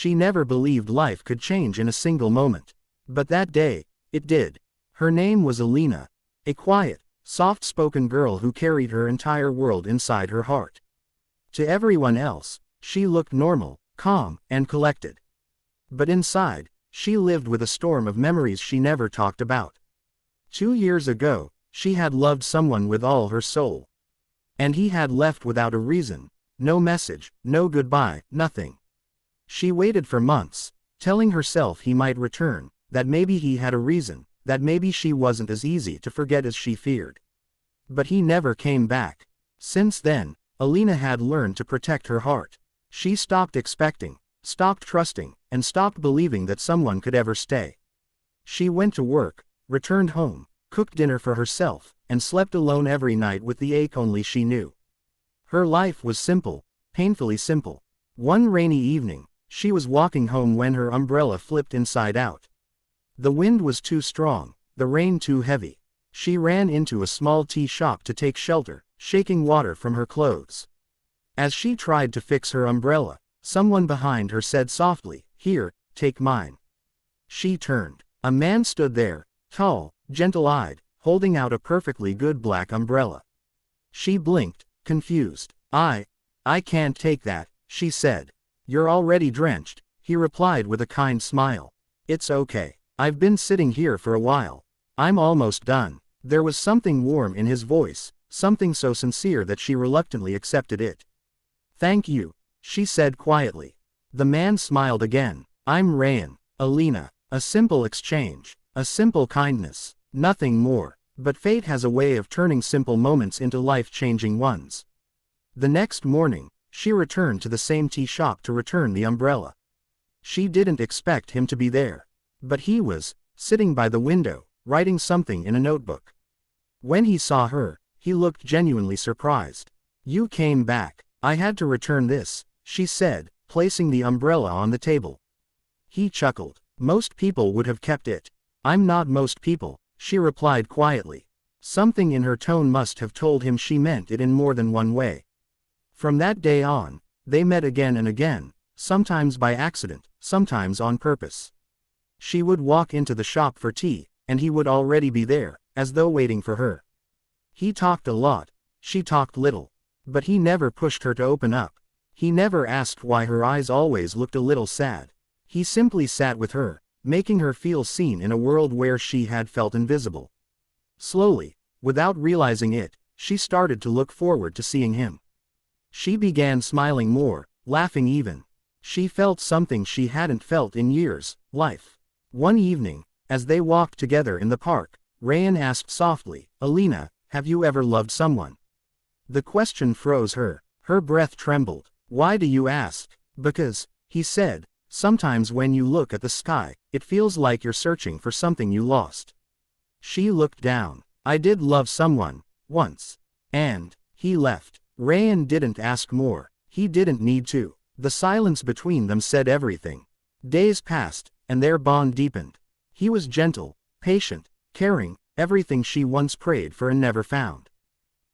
She never believed life could change in a single moment. But that day, it did. Her name was Alina, a quiet, soft-spoken girl who carried her entire world inside her heart. To everyone else, she looked normal, calm, and collected. But inside, she lived with a storm of memories she never talked about. 2 years ago, she had loved someone with all her soul. And he had left without a reason, no message, no goodbye, nothing. She waited for months, telling herself he might return, that maybe he had a reason, that maybe she wasn't as easy to forget as she feared. But he never came back. Since then, Alina had learned to protect her heart. She stopped expecting, stopped trusting, and stopped believing that someone could ever stay. She went to work, returned home, cooked dinner for herself, and slept alone every night with the ache only she knew. Her life was simple, painfully simple. One rainy evening, she was walking home when her umbrella flipped inside out. The wind was too strong, the rain too heavy. She ran into a small tea shop to take shelter, shaking water from her clothes. As she tried to fix her umbrella, someone behind her said softly, "Here, take mine." She turned. A man stood there, tall, gentle-eyed, holding out a perfectly good black umbrella. She blinked, confused. I can't take that," she said. "You're already drenched," he replied with a kind smile. "It's okay. I've been sitting here for a while. I'm almost done." There was something warm in his voice, something so sincere that she reluctantly accepted it. "Thank you," she said quietly. The man smiled again. "I'm Rayan." Alina. A simple exchange. A simple kindness. Nothing more. But fate has a way of turning simple moments into life-changing ones. The next morning, she returned to the same tea shop to return the umbrella. She didn't expect him to be there. But he was, sitting by the window, writing something in a notebook. When he saw her, he looked genuinely surprised. "You came back. I had to return this," she said, placing the umbrella on the table. He chuckled. "Most people would have kept it." "I'm not most people," she replied quietly. Something in her tone must have told him she meant it in more than one way. From that day on, they met again and again, sometimes by accident, sometimes on purpose. She would walk into the shop for tea, and he would already be there, as though waiting for her. He talked a lot, she talked little. But he never pushed her to open up. He never asked why her eyes always looked a little sad. He simply sat with her, making her feel seen in a world where she had felt invisible. Slowly, without realizing it, she started to look forward to seeing him. She began smiling more, laughing even. She felt something she hadn't felt in years, life. One evening, as they walked together in the park, Rayan asked softly, "Alina, have you ever loved someone?" The question froze her. Her breath trembled. "Why do you ask?" "Because," he said, "sometimes when you look at the sky, it feels like you're searching for something you lost." She looked down. "I did love someone, once. And he left." Rayan didn't ask more. He didn't need to. The silence between them said everything. Days passed, and their bond deepened. He was gentle, patient, caring, everything she once prayed for and never found.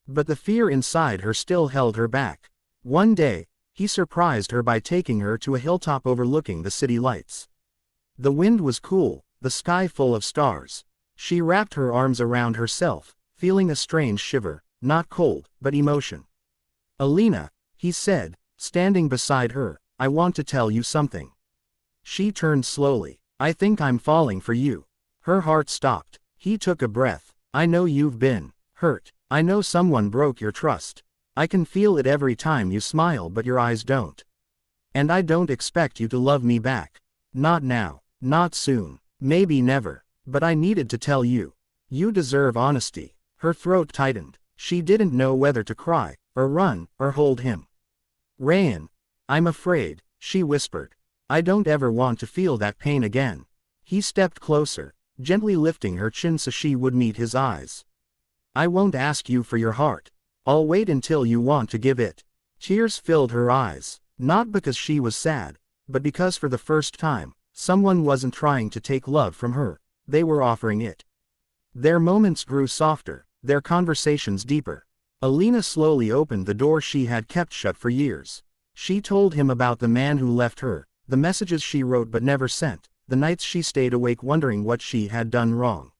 But the fear inside her still held her back. One day, he surprised her by taking her to a hilltop overlooking the city lights. The wind was cool, the sky full of stars. She wrapped her arms around herself, feeling a strange shiver, not cold, but emotion. "Alina," he said, standing beside her, "I want to tell you something." She turned slowly. "I think I'm falling for you." Her heart stopped. He took a breath. "I know you've been hurt. I know someone broke your trust. I can feel it every time you smile but your eyes don't. And I don't expect you to love me back. Not now, not soon, maybe never. But I needed to tell you. You deserve honesty." Her throat tightened. She didn't know whether to cry, or run, or hold him. "Rayan, I'm afraid," she whispered. "I don't ever want to feel that pain again." He stepped closer, gently lifting her chin so she would meet his eyes. "I won't ask you for your heart. I'll wait until you want to give it." Tears filled her eyes, not because she was sad, but because for the first time, someone wasn't trying to take love from her, they were offering it. Their moments grew softer, their conversations deeper. Alina slowly opened the door she had kept shut for years. She told him about the man who left her, the messages she wrote but never sent, the nights she stayed awake wondering what she had done wrong.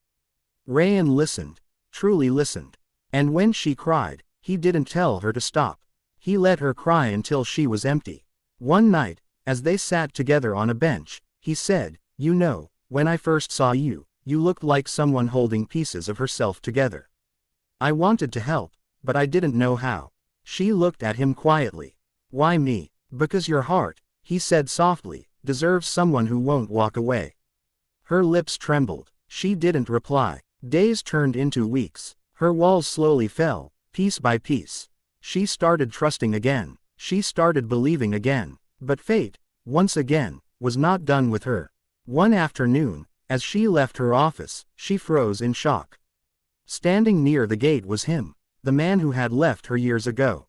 Rayan listened, truly listened. And when she cried, he didn't tell her to stop. He let her cry until she was empty. One night, as they sat together on a bench, he said, "You know, when I first saw you, you looked like someone holding pieces of herself together. I wanted to help, but I didn't know how." She looked at him quietly. "Why me?" "Because your heart," he said softly, "deserves someone who won't walk away." Her lips trembled. She didn't reply. Days turned into weeks. Her walls slowly fell, piece by piece. She started trusting again. She started believing again. But fate, once again, was not done with her. One afternoon, as she left her office, she froze in shock. Standing near the gate was him, the man who had left her years ago.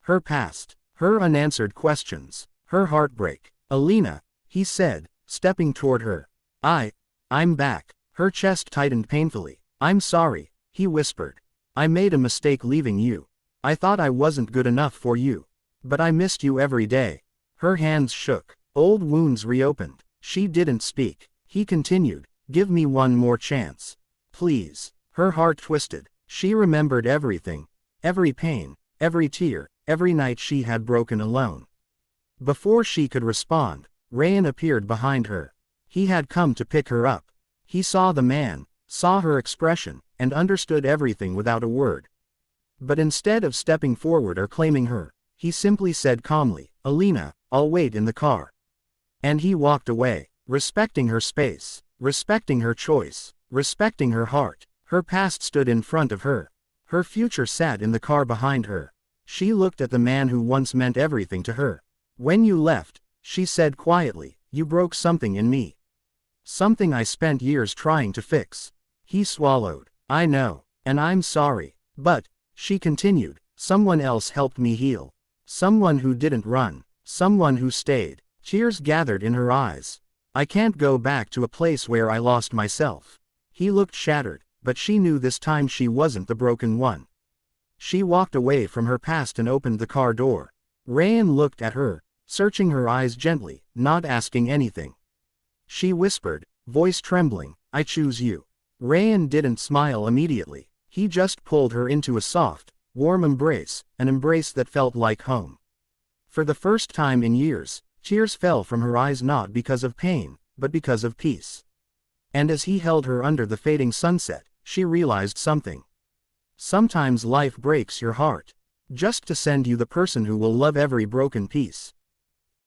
Her past, her unanswered questions, her heartbreak. "Alina," he said, stepping toward her. I'm back." Her chest tightened painfully. "I'm sorry," he whispered. "I made a mistake leaving you. I thought I wasn't good enough for you. But I missed you every day." Her hands shook. Old wounds reopened. She didn't speak. He continued, "Give me one more chance. Please." Her heart twisted. She remembered everything. Every pain, every tear, every night she had broken alone. Before she could respond, Rayan appeared behind her. He had come to pick her up. He saw the man, saw her expression, and understood everything without a word. But instead of stepping forward or claiming her, he simply said calmly, "Alina, I'll wait in the car." And he walked away, respecting her space, respecting her choice, respecting her heart. Her past stood in front of her. Her future sat in the car behind her. She looked at the man who once meant everything to her. "When you left," she said quietly, "you broke something in me. Something I spent years trying to fix." He swallowed. "I know. And I'm sorry. But," she continued, "someone else helped me heal. Someone who didn't run. Someone who stayed." Tears gathered in her eyes. "I can't go back to a place where I lost myself." He looked shattered, but she knew this time she wasn't the broken one. She walked away from her past and opened the car door. Rayan looked at her, searching her eyes gently, not asking anything. She whispered, voice trembling, "I choose you." Rayan didn't smile immediately. He just pulled her into a soft, warm embrace, an embrace that felt like home. For the first time in years, tears fell from her eyes not because of pain, but because of peace. And as he held her under the fading sunset, she realized something. Sometimes life breaks your heart, just to send you the person who will love every broken piece.